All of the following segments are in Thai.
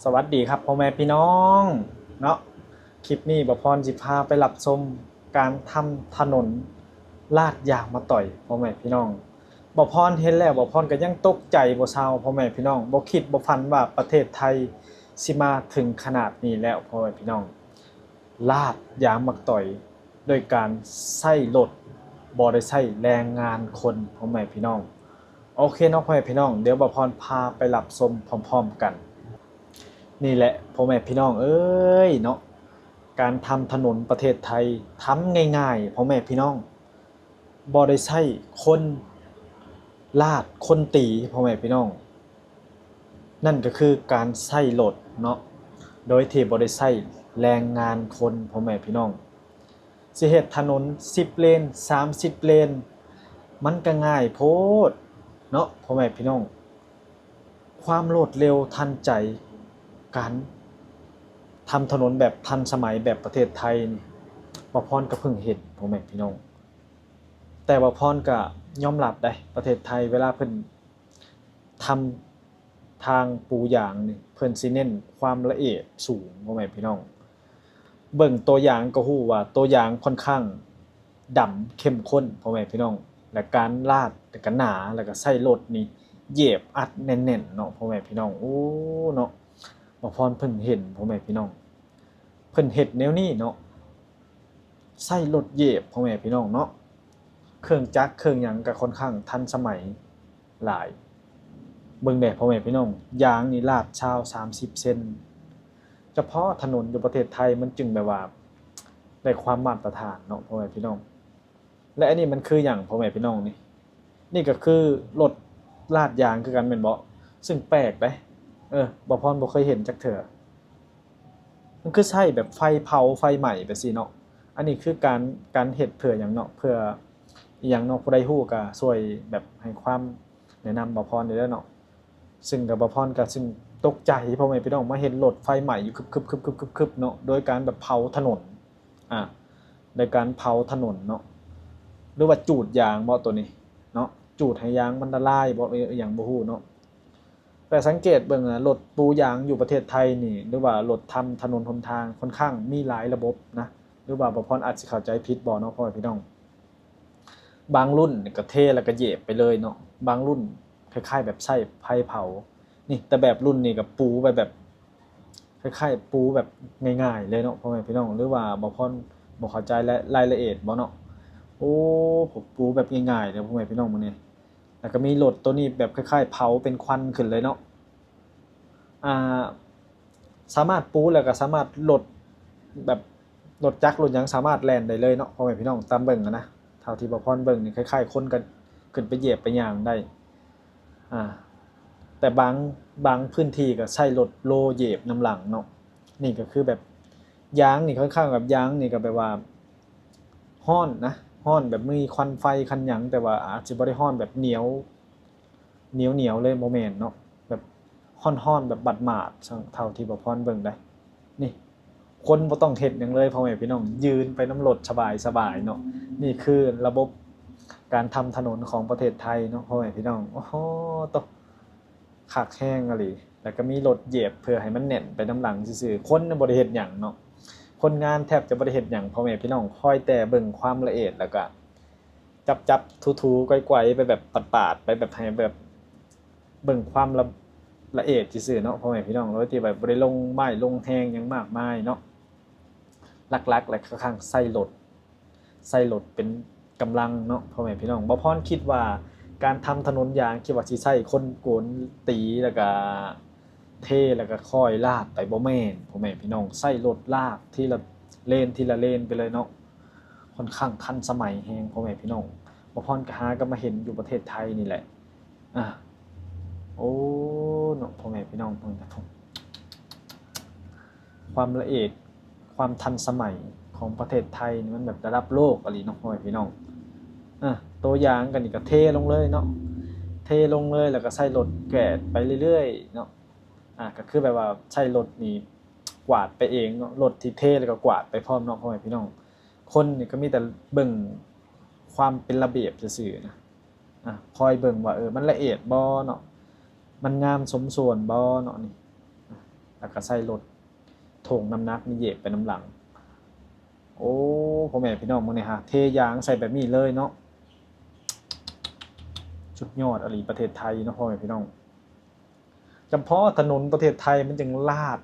สวัสดีครับพ่อแม่พี่น้องเนาะคลิปนี้บ่พรสิพาไปรับชมการทำถนนลาดยางมาต่อยพ่อแม่พี่น้องบ่พรเห็นแล้วบ่พรก็ยังตกใจบ่เซาพ่อแม่พี่น้องบ่คิดบ่ฝันว่าประเทศไทยสิมาถึงขนาดนี้แล้วพ่อแม่พี่น้องลาดยางมาต่อยโดยการใช้รถบ่ได้ใช้แรงงานคนพ่อแม่พี่น้องโอเคเนาะพ่อแม่พี่น้องเดี๋ยวบ่พรพาไปรับชมพร้อมๆกัน นี่แหละพ่อแม่พี่น้องเอ้ยเนาะการทำถนนประเทศไทยทำง่ายๆพ่อแม่พี่น้องบ่ได้ใช้คนลาดคนตีพ่อแม่พี่น้องนั่นก็คือการใช้รถเนาะโดยที่บ่ได้ใช้แรงงานคนพ่อแม่พี่น้องสิเฮ็ดถนน10เลน30เลนมันก็ง่ายโพดเนาะพ่อแม่พี่น้องความรวดเร็วทันใจการทำถนนแบบทันสมัยแบบประเทศไทยนี่บ่พรก็เพิ่งเห็นพ่อแม่พี่น้องแต่บ่พรก็ยอมรับได้ประเทศไทยเวลาเพิ่นทำทางปูยางนี่เพิ่นสิเน้นความละเอียดสูงพ่อแม่พี่น้องเบิ่งตัวอย่างก็ฮู้ว่าตัวอย่างค่อนข้างดำเข้มข้นพ่อแม่พี่น้องและการลาดแล้วก็หนาแล้วก็ใช้รถนี่เหยียบอัดแน่นๆเนาะพ่อแม่พี่น้องโอ้เนาะบ่พรเพิ่นเห็นพ่อแม่พี่น้องเพิ่นเฮ็ดแนวนี้เนาะใช้รถเหยียบพ่อแม่พี่น้องเนาะเครื่องจักรเครื่องหยังก็ค่อนข้างทันสมัยหลายเบิ่งแน่พ่อแม่พี่น้องยางนี่ลาดชาว30เซนเฉพาะถนนอยู่ประเทศไทยมันจึงแบบว่าได้ความมาตรฐานเนาะพ่อแม่พี่น้องและอันนี้มันคือหยังพ่อแม่พี่น้องนี่ก็คือรถลาดยางคือกันแม่นบ่ซึ่งแปลกเด้บ่พรบ่เคยเห็นจักเทื่อมันคือใช้แบบไฟเผาไฟไหม้ไปซี้เนาะอันนี้คือการเฮ็ดเพื่อหยังเนาะเพื่ออิหยังเนาะผู้ใดฮู้ก็ช่วยแบบให้ความแนะนำบ่พรได้เด้อเนาะซึ่งก็บ่พรก็ซึ่งตกใจพ่อแม่พี่น้องมาเห็นรถไฟไหม้อยู่คึบๆๆๆๆเนาะโดยการแบบเผาถนนอ่าโดยการเผาถนนเนาะหรือว่าจูดยางบ่ตัวนี้เนาะจูดให้ยางมันละลายบ่อิหยังบ่ฮู้เนาะ แต่สังเกตเบิ่งนะรถปูยางอยู่ประเทศไทยนี่หรือว่ารถทำถนนหนทางค่อนข้างมีหลายระบบนะหรือว่าบ่พรอาจสิเข้าใจผิดบ่เนาะพ่อพี่น้องบางรุ่นก็เทแล้วก็เหยียบไปเลยเนาะบางรุ่นคล้ายๆแบบใช้ไฟเผานี่แต่แบบรุ่นนี้ก็ปูไปแบบคล้ายๆปูแบบง่ายๆเลยเนาะพ่อแม่พี่น้องหรือว่าบ่พรบ่เข้าใจรายละเอียดบ่เนาะโอ้ผมปูแบบง่ายๆเลยพ่อแม่พี่น้องมื้อนี้แล้วก็มีรถตัวนี้แบบคล้ายๆเผาเป็นควันขึ้นเลยเนาะ อ่าสามารถปูแล้วก็สามารถลดแบบรถจักรรถหยังสามารถแล่นได้เลยเนาะพ่อแม่พี่น้องตามเบิ่งอะนะเท่าที่บ่พรเบิ่งนี่คล้ายๆคนกันขึ้นไปเหยียบไปย่างได้อ่าแต่บางพื้นที่ก็ใช้รถโลเหยียบนำหลังเนาะนี่ก็คือแบบยางนี่ค่อนข้างแบบยางนี่ก็แบบว่าร้อนนะร้อนแบบมีควันไฟคันหยังแต่ว่าอาจสิบ่ได้ร้อนแบบเหนียวเลยบ่แม่นเนาะแบบร้อนๆแบบบัดหมาดเท่าที่บ่พรเบิ่งได้นี่คนบ่ต้องเฮ็ดหยังเลยพ่อแม่พี่น้องยืนไปนำรถสบายๆเนาะนี่คือระบบการทำถนนของประเทศไทยเนาะพ่อแม่พี่น้องโอ้โฮตคักแรงอะหลีแล้วก็มีรถเหยียบเพื่อให้มันแน่นไปนำหลังซื่อๆคนน่ะบ่ได้เฮ็ดหยังเนาะคนงานแทบจะบ่ได้เฮ็ดหยังพ่อแม่พี่น้องคอยแต่เบิ่งความละเอียดแล้วก็จับๆถูๆไกวๆไปแบบปาดๆไปแบบให้แบบเบิ่งความละเอียดซื่อๆเนาะพ่อแม่พี่น้องโดยที่แบบบ่ได้ลงไม้ลงแรงหยังมากมายเนาะหลักๆแล้วก็ข้างใส่รถเป็นกำลังเนาะพ่อแม่พี่น้องบ่พรคิดว่าการทำถนนยางคิดว่าสิใช้คนโกนตีแล้วก็เทแล้วก็ค่อยลาดไปบ่แม่นพ่อแม่พี่น้องใช้รถลากทีละเลนไปเลยเนาะค่อนข้างทันสมัยแรงพ่อแม่พี่น้องบ่พรก็หาก็มาเห็นอยู่ประเทศไทยนี่แหละอา โอ้เนาะพ่อแม่พี่น้องเพิ่นก็ความละเอียดความทันสมัยของประเทศไทยนี่มันแบบระดับโลกอะลีเนาะพ่อแม่พี่น้องอาตัวอย่างก็นี่ก็เทลงเลยเนาะเทลงเลยแล้วก็ใช้รถแกวดไปเรื่อยๆเนาะก็คือแบบว่าใช้รถนี่กวาดไปเองเนาะรถที่เทแล้วก็กวาดไปพร้อมเนาะพ่อแม่พี่น้องคนนี่ก็มีแต่เบิ่งความเป็นระเบียบซื่อๆนะคอยเบิ่งว่ามันละเอียดบ่เนาะ มันงามสมส่วนบ่เนาะนี่ แล้วก็ใส่รถโถงน้ำหนักนี่เหยียบไปน้ำหลังโอ้พ่อแม่พี่น้องมื้อนี้ฮะเทยางใส่แบบนี้เลยเนาะสุดยอดอหลีประเทศไทยเนาะพ่อแม่พี่น้องเฉพาะถนนประเทศไทยมันจึงลาด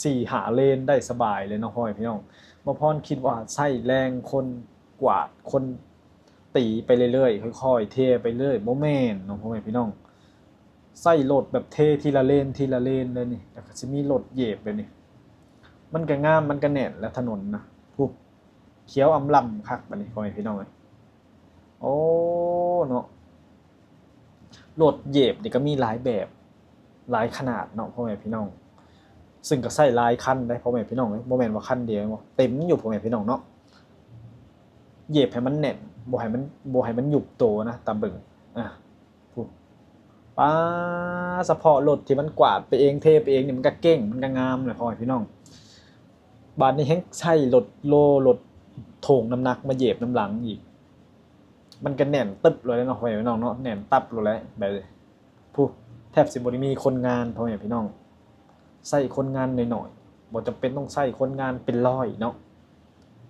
4-5 เลนได้สบายเลยเนาะพ่อแม่พี่น้องบ่พรคิดว่าใช้แรงคนกวาดคนตีไปเรื่อยๆค่อยๆเทไปเรื่อยบ่แม่นเนาะพ่อแม่พี่น้องใส่รถแบบเททีละเลนทีละเลนเลยนี่แล้วก็สิมีรถเหยียบเลยนี่มันก็งามมันก็แน่นแล้วถนนนะผู้เขียวอำลำคักบัดนี้พ่อแม่พี่น้องเอ้ยโอ้เนาะรถเหยียบนี่ก็มีหลายแบบหลายขนาดเนาะพ่อแม่พี่น้องซึ่งก็ใช้หลายคันได้พ่อแม่พี่น้องเอ้ยบ่แม่นว่าคันเดียวบ่เต็มอยู่พ่อแม่พี่น้องเนาะเหยียบให้มันแน่นบ่ให้มันยุบโตนะตามเบิ่งผู้ป๊าเฉพาะรถที่มันกวาดไปเองเทไปเองนี่มันก็เก่งมันก็งามแหละพ่อแม่พี่น้องบาดนี้แฮงใช้รถโถงน้ำหนักมาเหยียบน้ำหลังอีกมันก็แน่นตึ๊บเลยเนาะพ่อแม่พี่น้องเนาะแน่นตับเลยแหละแบบนี้ผู้แทบสิบ่ได้มีคนงานพ่อแม่พี่น้องใช้คนงานน้อยๆบ่จำเป็นต้องใช้คนงานเป็นร้อยเนาะ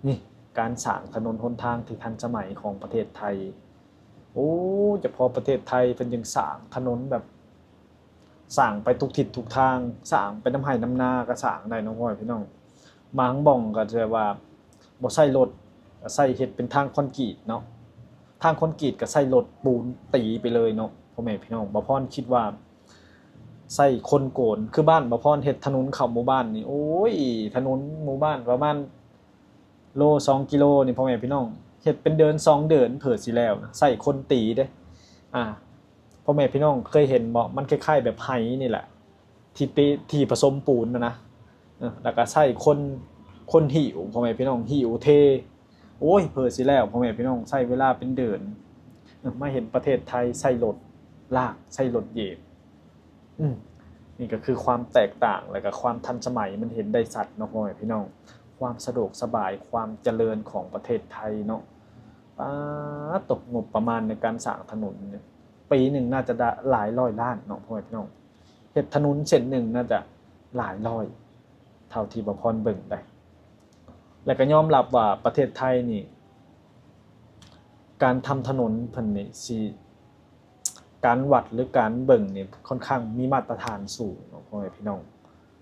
นี่การสร้างถนนหนทางที่ทันสมัยของประเทศไทยโอ้เฉพาะประเทศไทยเพิ่นยังสร้างถนนแบบสร้างไปทุกทิศทุกทางสร้างไปน้ำไร่น้ำนาก็สร้างได้เนาะพ่อแม่พี่น้องบางบ่องก็จะว่าบ่ใช้รถก็ใช้เฮ็ดเป็นทางคอนกรีตเนาะทางคอนกรีตก็ใช้รถปูนตีไปเลยเนาะพ่อแม่พี่น้องบ่พรคิดว่าใช้คนโกนคือบ้านบ่พรเฮ็ดถนนเข้าหมู่บ้านนี่โอ้ยถนนหมู่บ้านประมาณโล2กิโลนี่พ่อแม่พี่น้องเฮ็ดเป็นเดิน2เดือนเพิ่นสิแล้วนะใช้คนตีเด้พ่อแม่พี่น้องเคยเห็นบ่มันคล้ายๆแบบไหนี่แหละที่ผสมปูนนะแล้วก็ใช้คนหิวพ่อแม่พี่น้องหิวเทโอ้ยเพิ่นสิแล้วพ่อแม่พี่น้องใช้เวลาเป็นเดือนมาเห็นประเทศไทยใช้รถลากใช้รถเหยียบนี่ก็คือความแตกต่างและก็ความทันสมัยมันเห็นได้ชัดเนาะพ่อแม่พี่น้องความสะดวกสบายความเจริญของประเทศไทยเนาะป๊าดตกงบประมาณในการสร้างถนนเนี่ยปีหนึ่งน่าจะได้หลายร้อยล้านเนาะพ่อแม่พี่น้องเฮ็ดถนนเส้นหนึ่งน่าจะหลายร้อยเท่าที่บ่พรเบิ่งได้แล้วก็ยอมรับว่าประเทศไทยนี่การทำถนนเพิ่นนี่สิการวัดหรือการเบิ่งนี่ค่อนข้างมีมาตรฐานสูงเนาะพ่อแม่พี่น้อง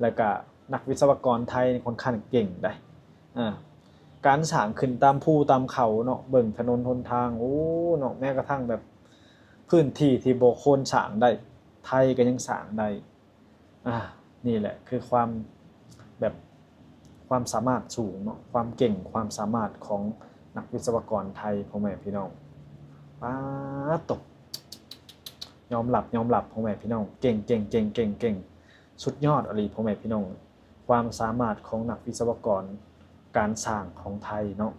แล้วก็นักวิศวกรไทยค่อนข้างเก่งได้การสร้างขึ้นตามภูตามเขาเนาะเบิ่งถนนหนทางโอ้เนาะแม้กระทั่งแบบพื้นที่ที่บ่ควรสร้างได้ไทยก็ยังสร้างได้นี่แหละคือความแบบความสามารถสูงเนาะความเก่งความสามารถของนักวิศวกรไทยพ่อแม่พี่น้องป๊าดตกยอมรับพ่อแม่พี่น้องเก่งสุดยอดอหลีพ่อแม่พี่น้องความสามารถของนักวิศวกรการสร้างของไทยเนาะ